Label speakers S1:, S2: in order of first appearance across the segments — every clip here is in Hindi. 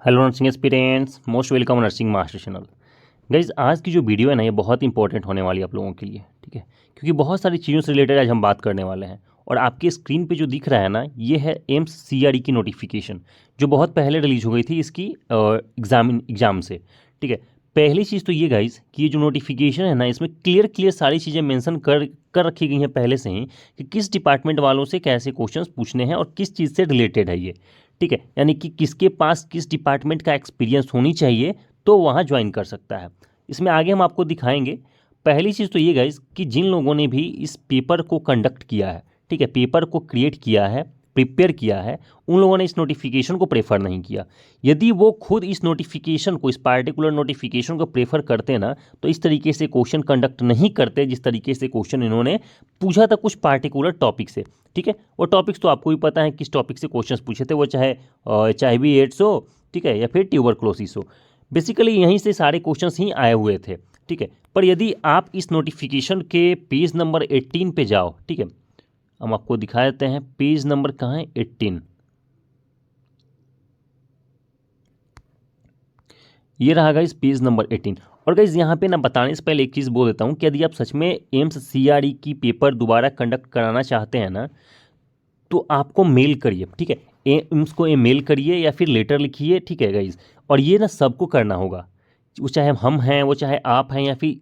S1: Hello nursing aspirants, most welcome nursing master channel. Guys, आज की जो वीडियो है ना, ये बहुत इंपॉर्टेंट होने वाली है आप लोगों के लिए, ठीक है। क्योंकि बहुत सारी चीज़ों से रिलेटेड आज हम बात करने वाले हैं। और आपकी स्क्रीन पे जो दिख रहा है ना, ये है एम्स सीआरई की नोटिफिकेशन, जो बहुत पहले रिलीज हो गई थी इसकी एग्ज़ाम से, ठीक है। पहली चीज़ तो ये गाइज कि ये जो नोटिफिकेशन है ना, इसमें क्लियर सारी चीज़ें मेंशन कर कर रखी गई हैं पहले से ही कि किस डिपार्टमेंट वालों से कैसे क्वेश्चंस पूछने हैं और किस चीज़ से रिलेटेड है ये, ठीक है। यानी कि किसके पास किस डिपार्टमेंट का एक्सपीरियंस होनी चाहिए तो वहाँ ज्वाइन कर सकता है। इसमें आगे हम आपको दिखाएंगे। पहली चीज़ तो ये गाइस कि जिन लोगों ने भी इस पेपर को कंडक्ट किया है, ठीक है, पेपर को क्रिएट किया है, प्रिपेयर किया है, उन लोगों ने इस नोटिफिकेशन को प्रेफर नहीं किया। यदि वो खुद इस नोटिफिकेशन को, इस पार्टिकुलर नोटिफिकेशन को प्रेफर करते ना, तो इस तरीके से क्वेश्चन कंडक्ट नहीं करते जिस तरीके से क्वेश्चन इन्होंने पूछा था कुछ पार्टिकुलर टॉपिक से, ठीक है। वो टॉपिक्स तो आपको भी पता है किस टॉपिक से क्वेश्चंस पूछे थे, वो चाहे HIV एड्स हो, ठीक है, या फिर ट्यूबरक्लोसिस हो। बेसिकली यहीं से सारे क्वेश्चंस ही आए हुए थे, ठीक है। पर यदि आप इस नोटिफिकेशन के पेज नंबर 18 पे जाओ, ठीक है, हम आपको दिखा देते हैं पेज नंबर कहाँ है, 18। ये रहा गाइस पेज नंबर 18। और गाइस यहाँ पे ना बताने से पहले एक चीज़ बोल देता हूँ कि यदि आप सच में एम्स सीआरई की पेपर दोबारा कंडक्ट कराना चाहते हैं ना, तो आपको मेल करिए, ठीक है। एम्स को मेल करिए या फिर लेटर लिखिए, ठीक है गाइज। और ये ना सबको करना होगा, वो चाहे हम हैं, वो चाहे आप हैं, या फिर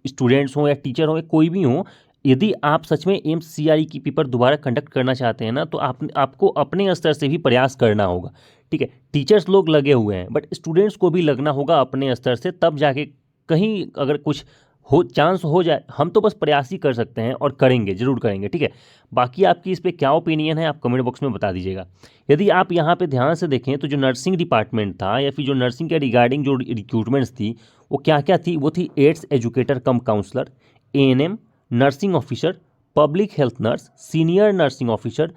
S1: स्टूडेंट्स हों या टीचर हों या कोई भी हो। यदि आप सच में एम्स सीआरई की पेपर दोबारा कंडक्ट करना चाहते हैं ना, तो आपको अपने स्तर से भी प्रयास करना होगा, ठीक है। टीचर्स लोग लगे हुए हैं, बट स्टूडेंट्स को भी लगना होगा अपने स्तर से, तब जाके कहीं अगर कुछ हो चांस हो जाए। हम तो बस प्रयास ही कर सकते हैं और करेंगे, जरूर करेंगे, ठीक है। बाकी आपकी इस पर क्या ओपिनियन है आप कमेंट बॉक्स में बता दीजिएगा। यदि आप यहाँ पे ध्यान से देखें तो जो नर्सिंग डिपार्टमेंट था या फिर जो नर्सिंग के रिगार्डिंग जो रिक्रूटमेंट्स थी, वो क्या क्या थी, वो थी AIDS educator cum counsellor, ANM, nursing officer, public health nurse, senior nursing officer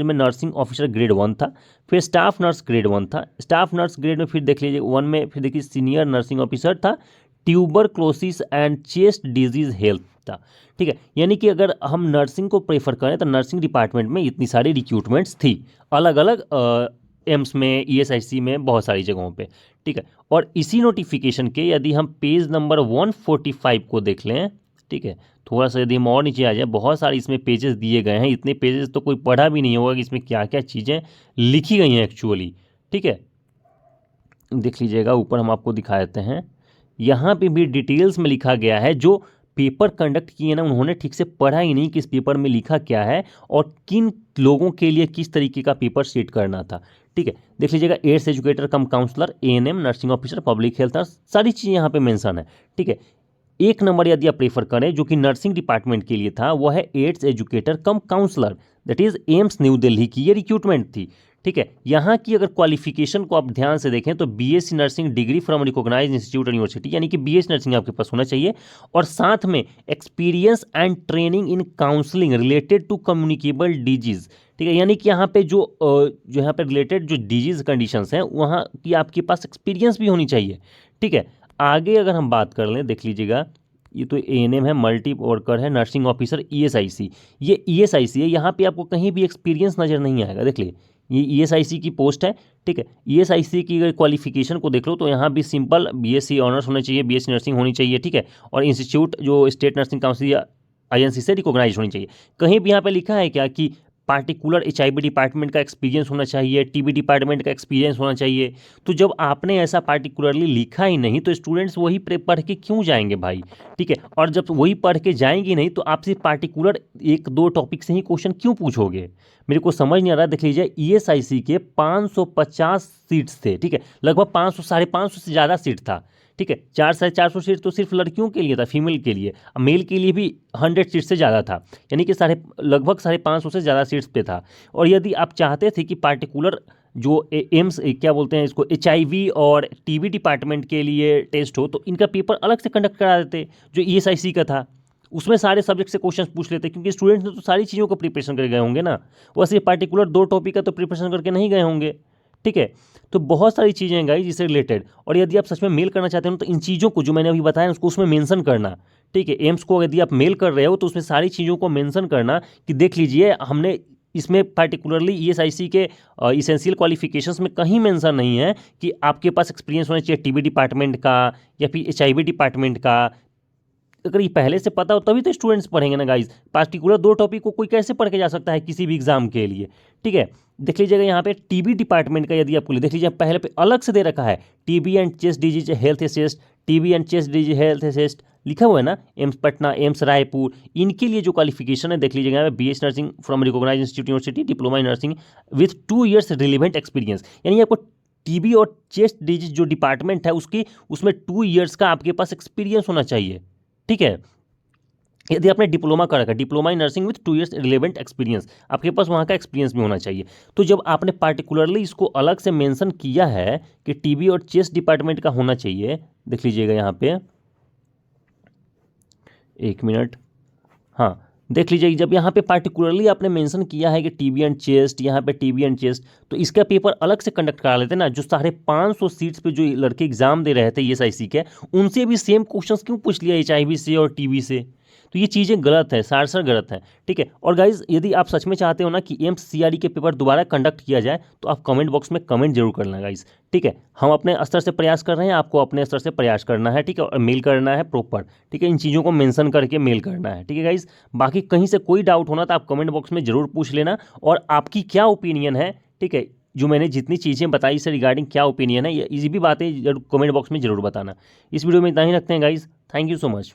S1: में नर्सिंग ऑफिसर ग्रेड 1 था, फिर स्टाफ नर्स ग्रेड 1 था, स्टाफ नर्स ग्रेड में फिर देख लीजिए 1 में, फिर देखिए सीनियर नर्सिंग ऑफिसर था, tuberculosis and chest disease health था, ठीक है। यानी कि अगर हम नर्सिंग को प्रेफर करें तो नर्सिंग डिपार्टमेंट में इतनी सारी रिक्रूटमेंट्स थी, अलग अलग एम्स में, ESIC में, बहुत सारी जगहों पे, ठीक है। और इसी नोटिफिकेशन के यदि हम पेज नंबर 145 को देख लें, ठीक है, थोड़ा सा यदि हम और नीचे आ जाए, बहुत सारे इसमें पेजेस दिए गए हैं। इतने पेजेस तो कोई पढ़ा भी नहीं होगा कि इसमें क्या क्या चीज़ें लिखी गई हैं एक्चुअली, ठीक है। देख लीजिएगा, ऊपर हम आपको दिखा देते हैं। यहाँ पे भी डिटेल्स में लिखा गया है। जो पेपर कंडक्ट किए ना, उन्होंने ठीक से पढ़ा ही नहीं कि इस पेपर में लिखा क्या है और किन लोगों के लिए किस तरीके का पेपर सेट करना था, ठीक है। देख लीजिएगा, AIDS educator cum counsellor, ANM, nursing officer, public health nurse, सारी चीज़ें यहाँ पे मेंशन है, ठीक है। एक नंबर यदि आप प्रेफर करें जो कि नर्सिंग डिपार्टमेंट के लिए था, वो है AIDS educator cum counsellor, that is AIIMS New Delhi की ये रिक्रूटमेंट थी, ठीक है। यहाँ की अगर क्वालिफिकेशन को आप ध्यान से देखें तो BSc nursing degree from recognised institute university, यानी कि BS नर्सिंग आपके पास होना चाहिए, और साथ में experience and training in counselling related to communicable disease, ठीक है। यानी कि यहाँ पे जो यहाँ पे रिलेटेड जो डिजीज कंडीशंस हैं, वहाँ की आपके पास एक्सपीरियंस भी होनी चाहिए, ठीक है। आगे अगर हम बात कर लें, देख लीजिएगा, ये तो ANM है, मल्टी वर्कर है, नर्सिंग ऑफिसर ESIC, ये ESIC है। यहाँ पे आपको कहीं भी एक्सपीरियंस नज़र नहीं आएगा, देख लीजिए, ये ESIC की पोस्ट है, ठीक है। ESIC की अगर क्वालिफिकेशन को देख लो तो यहाँ भी सिंपल BSc ऑनर्स होना चाहिए, BSc नर्सिंग होनी चाहिए, ठीक है। और इंस्टीट्यूट जो स्टेट नर्सिंग काउंसिल या INC से रिकॉग्नाइज होनी चाहिए। कहीं भी यहाँ पे लिखा है क्या कि पार्टिकुलर HIV डिपार्टमेंट का एक्सपीरियंस होना चाहिए, TB डिपार्टमेंट का एक्सपीरियंस होना चाहिए? तो जब आपने ऐसा पार्टिकुलरली लिखा ही नहीं तो स्टूडेंट्स वही पढ़ के क्यों जाएंगे भाई, ठीक है। और जब वही पढ़ के जाएंगे नहीं तो आपसे पार्टिकुलर एक दो टॉपिक से ही क्वेश्चन क्यों पूछोगे? मेरे को समझ नहीं आ रहा। देख लीजिए, ESIC के 550 सीट्स थे, ठीक है, लगभग 500 550 से ज़्यादा सीट था, ठीक है। 400-450 सीट तो सिर्फ लड़कियों के लिए था, फीमेल के लिए। मेल के लिए भी 100 सीट से ज़्यादा था, यानी कि लगभग 550 से ज़्यादा सीट्स पे था। और यदि आप चाहते थे कि पार्टिकुलर जो एम्स क्या बोलते हैं इसको, HIV और TB डिपार्टमेंट के लिए टेस्ट हो, तो इनका पेपर अलग से कंडक्ट करा देते जो ESIC का था। उसमें सारे सब्जेक्ट से क्वेश्चन पूछ लेते, क्योंकि स्टूडेंट्स ने तो सारी चीज़ों को प्रिपरेशन करके गए होंगे ना, वैसे पार्टिकुलर 2 टॉपिक का तो प्रिपरेशन करके नहीं गए होंगे, ठीक है। तो बहुत सारी चीज़ें हैं गाइस इससे रिलेटेड। और यदि आप सच में मेल करना चाहते हो तो इन चीज़ों को जो मैंने अभी बताया उसको उसमें मेंशन करना, ठीक है। एम्स को यदि आप मेल कर रहे हो तो उसमें सारी चीज़ों को मेंशन करना कि देख लीजिए, हमने इसमें पार्टिकुलरली ईएसआईसी के इसेंशियल क्वालिफिकेशंस में कहीं मेंशन नहीं है कि आपके पास एक्सपीरियंस होना चाहिए टीबी डिपार्टमेंट का या फिर एचआईवी डिपार्टमेंट का। अगर ये पहले से पता हो तभी तो स्टूडेंट्स पढ़ेंगे ना गाइज। पार्टिकुलर 2 टॉपिक को कोई कैसे पढ़ के जा सकता है किसी भी एग्जाम के लिए। ठीक है, देख लीजिएगा यहाँ पे टीबी डिपार्टमेंट का यदि आपको देख लीजिए पहले पे अलग से दे रखा है TB and chest disease health assist, TB and chest disease health assist लिखा हुआ है ना, एम्स पटना, एम्स रायपुर, इनके लिए जो क्वालिफिकेशन है देख लीजिएगा यहाँ पे BS nursing from recognised institute university, diploma in nursing with 2 years relevant experience. यानी आपको टीबी और चेस्ट डिजीज जो डिपार्टमेंट है उसमें 2 ईयर्स का आपके पास एक्सपीरियंस होना चाहिए। ठीक है, यदि आपने डिप्लोमा कर रखा है, diploma in nursing with 2 years relevant experience, आपके पास वहाँ का एक्सपीरियंस भी होना चाहिए। तो जब आपने पार्टिकुलरली इसको अलग से मेंशन किया है कि टीबी और चेस्ट डिपार्टमेंट का होना चाहिए, देख लीजिएगा यहाँ पे, 1 मिनट, हाँ देख लीजिए जब यहाँ पे पार्टिकुलरली आपने मेंशन किया है कि टीबी एंड चेस्ट, यहाँ पे टीबी एंड चेस्ट, तो इसका पेपर अलग से कंडक्ट करा लेते ना। जो 550 सीट्स पे जो लड़के एग्जाम दे रहे थे ईएसआईसी के, उनसे भी सेम क्वेश्चंस क्यों पूछ लिया एचआईवी से और टीबी से? तो ये चीज़ें गलत है, सारसर गलत है। ठीक है, और गाइज यदि आप सच में चाहते हो ना कि एम्स सीआरई के पेपर दोबारा कंडक्ट किया जाए तो आप कमेंट बॉक्स में कमेंट जरूर करना गाइज। ठीक है, हम अपने स्तर से प्रयास कर रहे हैं, आपको अपने स्तर से प्रयास करना है। ठीक है, और मेल करना है प्रॉपर। ठीक है, इन चीज़ों को मेंशन करके मेल करना है। ठीक है गाइज, बाकी कहीं से कोई डाउट होना तो आप कमेंट बॉक्स में जरूर पूछ लेना, और आपकी क्या ओपिनियन है, ठीक है, जो मैंने जितनी चीज़ें बताई इससे रिगार्डिंग क्या ओपिनियन है, ये भी बातें जरूर कमेंट बॉक्स में जरूर बताना। इस वीडियो में इतना ही रखते हैं guys, thank you so much.